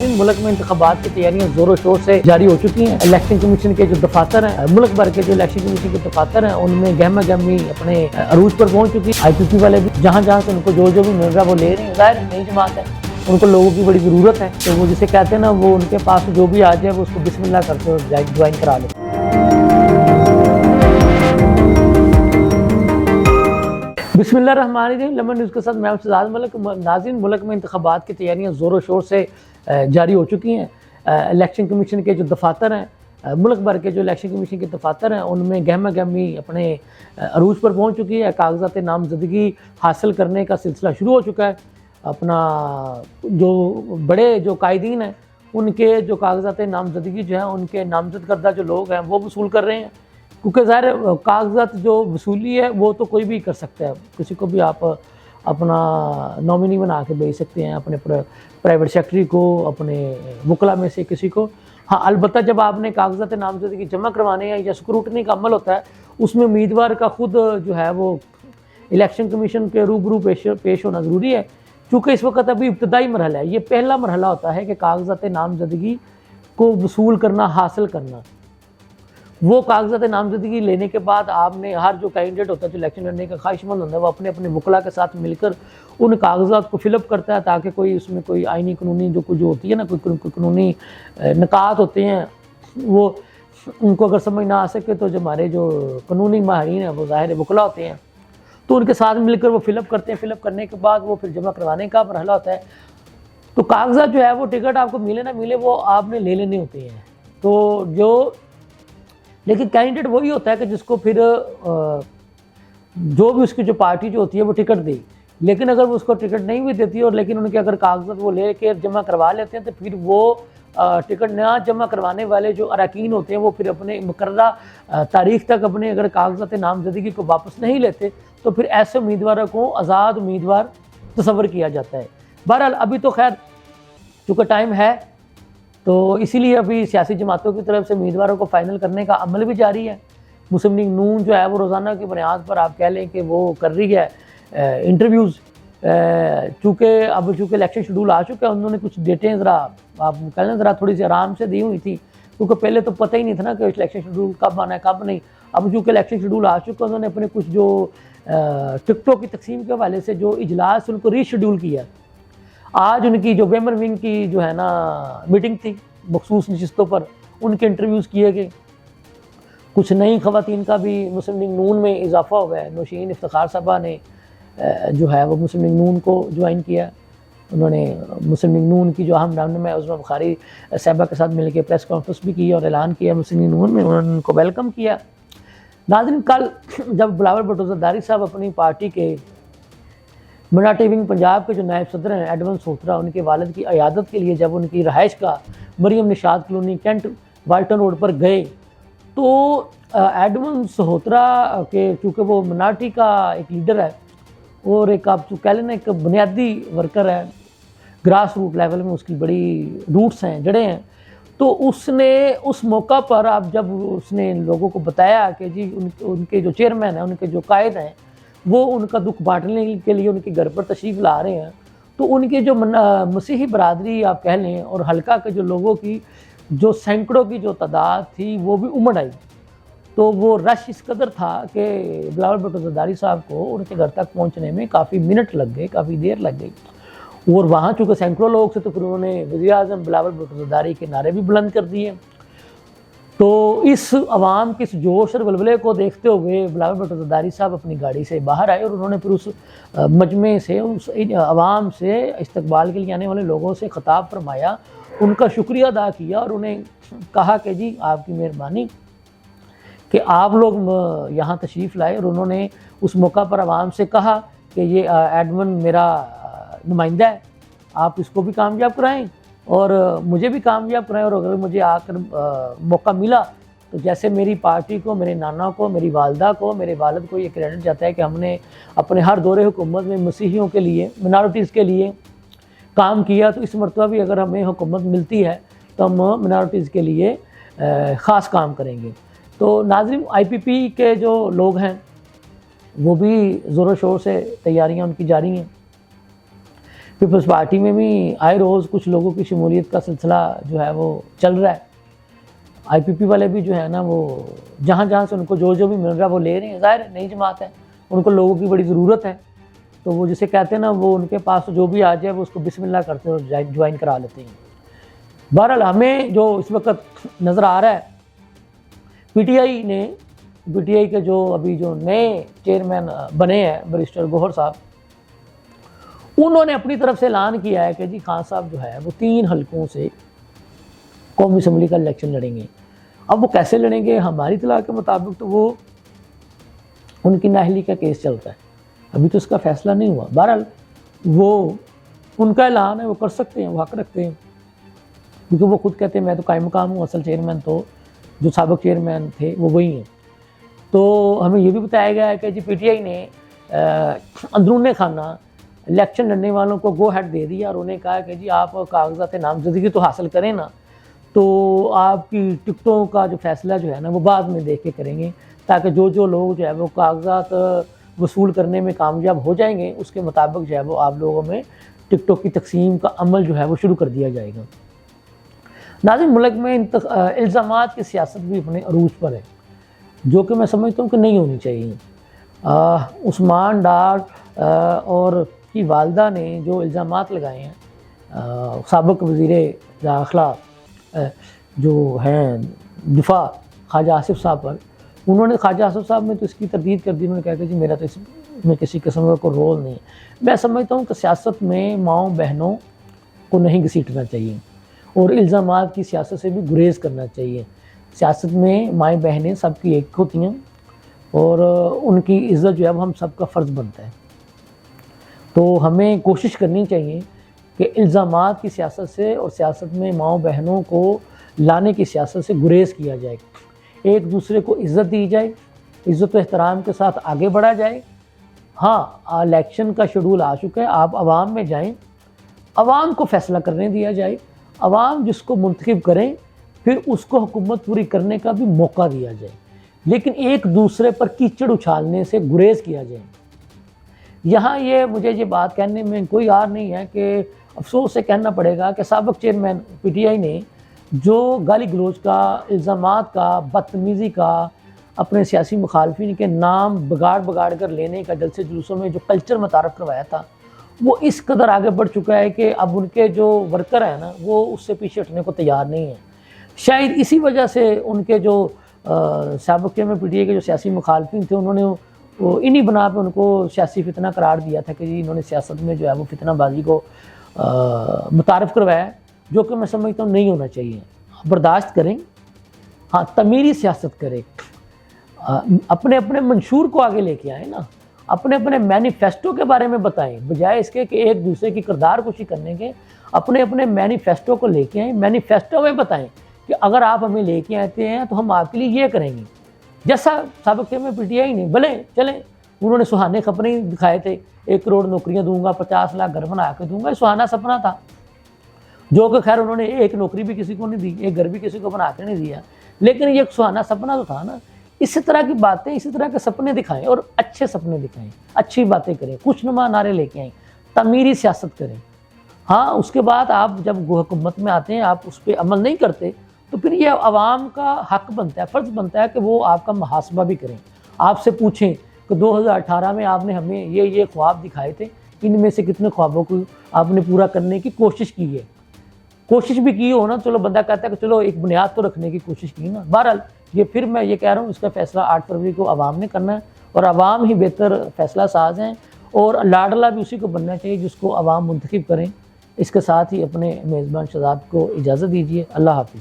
ملک میں انتخابات کی تیاریاں زور و شور سے جاری ہو چکی ہیں۔ الیکشن کمیشن کے جو دفاتر ہیں، ملک بھر کے جو الیکشن کمیشن کے دفاتر ہیں، ان میں گہما گہمی اپنے عروج پر پہنچ چکی ہے۔ IPP والے بھی جہاں جہاں سے ان کو جو بھی مل رہا ہے وہ لے رہے ہیں۔ ظاہر نئی جماعت ہے، ان کو لوگوں کی بڑی ضرورت ہے، تو وہ جسے کہتے ہیں نا، وہ ان کے پاس جو بھی آ جائے وہ اس کو بسم اللہ کرتے ہوئے جوائن کرا لے۔ بسم اللہ الرحمن الرحیم۔ لمن نیوز کے ساتھ میں شہزاد ملک۔ ناظرین، ملک میں انتخابات کی تیاریاں زور و شور سے جاری ہو چکی ہیں۔ الیکشن کمیشن کے جو دفاتر ہیں، ملک بھر کے جو الیکشن کمیشن کے دفاتر ہیں، ان میں گہما گہمی اپنے عروج پر پہنچ چکی ہے۔ کاغذات نامزدگی حاصل کرنے کا سلسلہ شروع ہو چکا ہے۔ اپنا جو بڑے جو قائدین ہیں، ان کے جو کاغذات نامزدگی جو ہیں، ان کے نامزد کردہ جو لوگ ہیں وہ وصول کر رہے ہیں، کیونکہ ظاہر کاغذات جو وصولی ہے وہ تو کوئی بھی کر سکتا ہے۔ کسی کو بھی آپ اپنا نامنی بنا کے بھیج سکتے ہیں، اپنے پرائیویٹ سیکٹری کو، اپنے وکلاء میں سے کسی کو۔ ہاں، البتہ جب آپ نے کاغذات نامزدگی جمع کروانے ہیں یا اسکروٹنی کا عمل ہوتا ہے، اس میں امیدوار کا خود جو ہے وہ الیکشن کمیشن کے روبرو پیش ہونا ضروری ہے، چونکہ اس وقت ابھی ابتدائی مرحلہ ہے۔ یہ پہلا مرحلہ ہوتا ہے کہ کاغذات نامزدگی کو وصول کرنا، حاصل کرنا۔ وہ کاغذات نامزدگی لینے کے بعد آپ نے، ہر جو کینڈیڈیٹ ہوتا ہے جو الیکشن لڑنے کا خواہش مند ہوتا ہے، وہ اپنے اپنے وکلاء کے ساتھ مل کر ان کاغذات کو فل اپ کرتا ہے، تاکہ کوئی اس میں کوئی آئینی قانونی جو ہوتی ہے نا، کوئی قانونی نکات ہوتے ہیں، وہ ان کو اگر سمجھ نہ آ سکے تو جو ہمارے جو قانونی ماہرین ہیں وہ ظاہر وکلاء ہوتے ہیں، تو ان کے ساتھ مل کر وہ فل اپ کرتے ہیں۔ فل اپ کرنے کے بعد وہ پھر جمع کروانے کا مرحلہ ہوتا ہے۔ تو کاغذات جو ہے وہ ٹکٹ آپ کو ملے نہ ملے وہ آپ نے لے لینے ہوتے ہیں۔ تو لیکن کینڈیڈیٹ وہی ہوتا ہے کہ جس کو پھر جو بھی اس کی جو پارٹی جو ہوتی ہے وہ ٹکٹ دے، لیکن اگر وہ اس کو ٹکٹ نہیں بھی دیتی اور لیکن ان کے اگر کاغذات وہ لے کے جمع کروا لیتے ہیں، تو پھر وہ ٹکٹ نہ جمع کروانے والے جو اراکین ہوتے ہیں وہ پھر اپنے مقررہ تاریخ تک اپنے اگر کاغذات نامزدگی کو واپس نہیں لیتے، تو پھر ایسے امیدواروں کو آزاد امیدوار تصور کیا جاتا ہے۔ بہرحال ابھی تو خیر چونکہ ٹائم ہے، تو اسی لیے ابھی سیاسی جماعتوں کی طرف سے امیدواروں کو فائنل کرنے کا عمل بھی جاری ہے۔ مسلم لیگ نون جو ہے وہ روزانہ کی بنیاد پر آپ کہہ لیں کہ وہ کر رہی ہے انٹرویوز، چونکہ الیکشن شیڈول آ چکا ہے۔ انہوں نے کچھ ڈیٹیں ذرا آپ کہہ لیں ذرا تھوڑی سی آرام سے دی ہوئی تھی، کیونکہ پہلے تو پتہ ہی نہیں تھا نا کہ الیکشن شیڈول کب آنا ہے کب نہیں۔ اب چونکہ الیکشن شیڈول آ چکا، انہوں نے اپنے کچھ جو ٹکٹوں کی تقسیم کے حوالے سے جو اجلاس ان کو ری شیڈول کیا۔ آج ان کی جو ویمن ونگ کی جو ہے نا میٹنگ تھی مخصوص نشستوں پر، ان کے انٹرویوز کیے گئے۔ کچھ نئی خواتین کا بھی مسلم لیگ نون میں اضافہ ہوا ہے۔ نوشین افتخار صاحبہ نے جو ہے وہ مسلم لیگ نون کو جوائن کیا۔ انہوں نے مسلم لیگ نون کی جو اہم رہنما عظمیٰ بخاری صاحبہ کے ساتھ مل کے پریس کانفرنس بھی کی اور اعلان کیا مسلم لیگ نون میں، انہوں نے ان کو ویلکم کیا۔ ناظرین، کل جب بلاول بھٹو زرداری صاحب اپنی پارٹی کے مناٹی ونگ پنجاب کے جو نائب صدر ہیں ایڈمن سہوترا، ان کے والد کی عیادت کے لیے جب ان کی رہائش کا مریم نشاط کالونی کینٹ والٹن روڈ پر گئے، تو ایڈمن سہوترا کے چونکہ وہ مناٹی کا ایک لیڈر ہے اور ایک آپ کہہ لینا ایک بنیادی ورکر ہے، گراس روٹ لیول میں اس کی بڑی روٹس ہیں، جڑیں ہیں، تو اس نے اس موقع پر اب جب اس نے لوگوں کو بتایا کہ جی ان کے جو چیئرمین ہیں، ان کے جو قائد ہیں، وہ ان کا دکھ بانٹنے کے لیے ان کے گھر پر تشریف لا رہے ہیں، تو ان کی جو مسیحی برادری آپ کہہ لیں اور حلقہ کے جو لوگوں کی جو سینکڑوں کی جو تعداد تھی وہ بھی امڑ آئی۔ تو وہ رش اس قدر تھا کہ بلاول بھٹو زرداری صاحب کو ان کے گھر تک پہنچنے میں کافی منٹ لگ گئے، کافی دیر لگ گئی، اور وہاں چونکہ سینکڑوں لوگ سے تو پھر انہوں نے وزیر اعظم بلاول بھٹو زرداری کے نعرے بھی بلند کر دیے۔ تو اس عوام کے اس جوش اور ولولے کو دیکھتے ہوئے بلاول بھٹو زرداری صاحب اپنی گاڑی سے باہر آئے اور انہوں نے پھر اس مجمع سے، اس عوام سے، استقبال کے لیے آنے والے لوگوں سے خطاب فرمایا، ان کا شکریہ ادا کیا اور انہیں کہا کہ جی آپ کی مہربانی کہ آپ لوگ یہاں تشریف لائے، اور انہوں نے اس موقع پر عوام سے کہا کہ یہ ایڈمن میرا نمائندہ ہے، آپ اس کو بھی کامیاب کرائیں اور مجھے بھی کامیاب کرائیں، اور اگر مجھے آ کر موقع ملا تو جیسے میری پارٹی کو، میرے نانا کو، میری والدہ کو، میرے والد کو یہ کریڈٹ جاتا ہے کہ ہم نے اپنے ہر دور حکومت میں مسیحیوں کے لیے، منارٹیز کے لیے کام کیا، تو اس مرتبہ بھی اگر ہمیں حکومت ملتی ہے تو ہم منارٹیز کے لیے خاص کام کریں گے۔ تو ناظرین، IPP کے جو لوگ ہیں وہ بھی زور و شور سے تیاریاں ان کی جاری ہیں۔ پیپلز پارٹی میں بھی آئے روز کچھ لوگوں کی شمولیت کا سلسلہ جو ہے وہ چل رہا ہے. آئی پی پی والے بھی جو ہے نا وہ جہاں جہاں سے ان کو جو بھی مل رہا ہے وہ لے رہے ہیں. ظاہر ہے نئی جماعت ہے, ان کو لوگوں کی بڑی ضرورت ہے, تو وہ جسے کہتے ہیں نا وہ ان کے پاس جو بھی آ جائے وہ اس کو بسم اللہ کرتے ہیں اور جوائن کرا لیتے ہیں. بہرحال ہمیں جو اس وقت نظر آ رہا ہے, پی ٹی آئی کے جو ابھی جو نئے چیئرمین بنے ہیں بیرسٹر گوہر صاحب, انہوں نے اپنی طرف سے اعلان کیا ہے کہ جی خان صاحب جو ہے وہ 3 حلقوں سے قومی اسمبلی کا الیکشن لڑیں گے. اب وہ کیسے لڑیں گے, ہماری اطلاع کے مطابق تو وہ ان کی نااہلی کا کیس چلتا ہے, ابھی تو اس کا فیصلہ نہیں ہوا. بہرحال وہ ان کا اعلان ہے, وہ کر سکتے ہیں, وہ حق رکھتے ہیں, کیونکہ وہ خود کہتے ہیں میں تو قائم مقام ہوں, اصل چیئرمین تو جو سابق چیئرمین تھے وہ وہی ہیں. تو ہمیں یہ بھی بتایا گیا ہے کہ جی پی ٹی آئی نے اندرون خانہ الیکشن لڑنے والوں کو گو ہیڈ دے دیا اور انہیں کہا کہ جی آپ کاغذات نامزدگی تو حاصل کریں نا, تو آپ کی ٹکٹوں کا جو فیصلہ جو ہے نا وہ بعد میں دیکھ کے کریں گے, تاکہ جو لوگ جو ہے وہ کاغذات وصول کرنے میں کامیاب ہو جائیں گے اس کے مطابق جو ہے وہ آپ لوگوں میں ٹکٹوں کی تقسیم کا عمل جو ہے وہ شروع کر دیا جائے گا. ناظرین, ملک میں الزامات کی سیاست بھی اپنے عروج پر ہے, جو کہ میں سمجھتا ہوں کہ نہیں ہونی چاہیے. عثمان ڈار اور کی والدہ نے جو الزامات لگائے ہیں سابق وزیر داخلہ جو ہیں دفاع خواجہ آصف صاحب پر, انہوں نے خواجہ آصف صاحب نے تو اس کی تردید کر دی. انہوں نے کہا کہ جی میرا تو اس میں کسی قسم کا کوئی رول نہیں ہے. میں سمجھتا ہوں کہ سیاست میں ماؤں بہنوں کو نہیں گھسیٹنا چاہیے اور الزامات کی سیاست سے بھی گریز کرنا چاہیے. سیاست میں مائیں بہنیں سب کی ایک ہوتی ہیں اور ان کی عزت جو ہے وہ ہم سب کا فرض بنتا ہے. تو ہمیں کوشش کرنی چاہیے کہ الزامات کی سیاست سے اور سیاست میں ماؤں بہنوں کو لانے کی سیاست سے گریز کیا جائے, ایک دوسرے کو عزت دی جائے, عزت و احترام کے ساتھ آگے بڑھا جائے. ہاں, الیکشن کا شیڈول آ چکا ہے, آپ عوام میں جائیں, عوام کو فیصلہ کرنے دیا جائے, عوام جس کو منتخب کریں پھر اس کو حکومت پوری کرنے کا بھی موقع دیا جائے, لیکن ایک دوسرے پر کیچڑ اچھالنے سے گریز کیا جائے. یہاں مجھے یہ بات کہنے میں کوئی آر نہیں ہے کہ افسوس سے کہنا پڑے گا کہ سابق چیئرمین پی ٹی آئی نے جو گالی گلوچ کا, الزامات کا, بدتمیزی کا, اپنے سیاسی مخالفین کے نام بگاڑ کر لینے کا جلسے جلوسوں میں جو کلچر متعارف کروایا تھا, وہ اس قدر آگے بڑھ چکا ہے کہ اب ان کے جو ورکر ہیں نا وہ اس سے پیچھے ہٹنے کو تیار نہیں ہیں. شاید اسی وجہ سے ان کے جو سابق چیئرمین پی ٹی آئی کے جو سیاسی مخالفین تھے, انہوں نے انہی بنا پہ ان کو سیاسی فتنہ قرار دیا تھا کہ جی انہوں نے سیاست میں جو ہے وہ فتنہ بازی کو متعارف کروایا ہے, جو کہ میں سمجھتا ہوں نہیں ہونا چاہیے. برداشت کریں, ہاں تعمیری سیاست کریں, اپنے منشور کو آگے لے کے آئیں نا, اپنے مینیفیسٹو کے بارے میں بتائیں, بجائے اس کے کہ ایک دوسرے کی کردار کشی کرنے کے اپنے مینیفیسٹو کو لے کے آئیں. مینیفیسٹو میں بتائیں کہ اگر آپ ہمیں لے کے آتے ہیں تو ہم آپ کے لیے یہ کریں گے. جیسا سابق چیئرمین پی ٹی آئی نہیں بھلے چلیں, انہوں نے سہانے سپنے دکھائے تھے, 1 کروڑ نوکریاں دوں گا, 50 لاکھ گھر بنا کے دوں گا, یہ سہانا سپنا تھا, جو کہ خیر انہوں نے ایک نوکری بھی کسی کو نہیں دی, ایک گھر بھی کسی کو بنا کے نہیں دیا, لیکن یہ ایک سہانا سپنا تو تھا نا. اسی طرح کی باتیں, اسی طرح کے سپنے دکھائیں اور اچھے سپنے دکھائیں, اچھی باتیں کریں, خوش نما نعرے لے کے آئیں, تعمیری سیاست کریں. ہاں, اس کے بعد آپ جب حکومت میں آتے ہیں آپ اس پہ عمل نہیں کرتے تو پھر یہ عوام کا حق بنتا ہے, فرض بنتا ہے کہ وہ آپ کا محاسبہ بھی کریں, آپ سے پوچھیں کہ 2018 میں آپ نے ہمیں یہ خواب دکھائے تھے, ان میں سے کتنے خوابوں کو آپ نے پورا کرنے کی کوشش کی ہے. کوشش بھی کی ہو نا, چلو بندہ کہتا ہے کہ چلو ایک بنیاد تو رکھنے کی کوشش کی نا. بہرحال پھر میں یہ کہہ رہا ہوں اس کا فیصلہ 8 فروری کو عوام نے کرنا ہے, اور عوام ہی بہتر فیصلہ ساز ہیں, اور لاڈلا بھی اسی کو بننا چاہیے جس کو عوام منتخب کریں. اس کے ساتھ ہی اپنے میزبان شہزاد کو اجازت دیجیے. اللہ حافظ.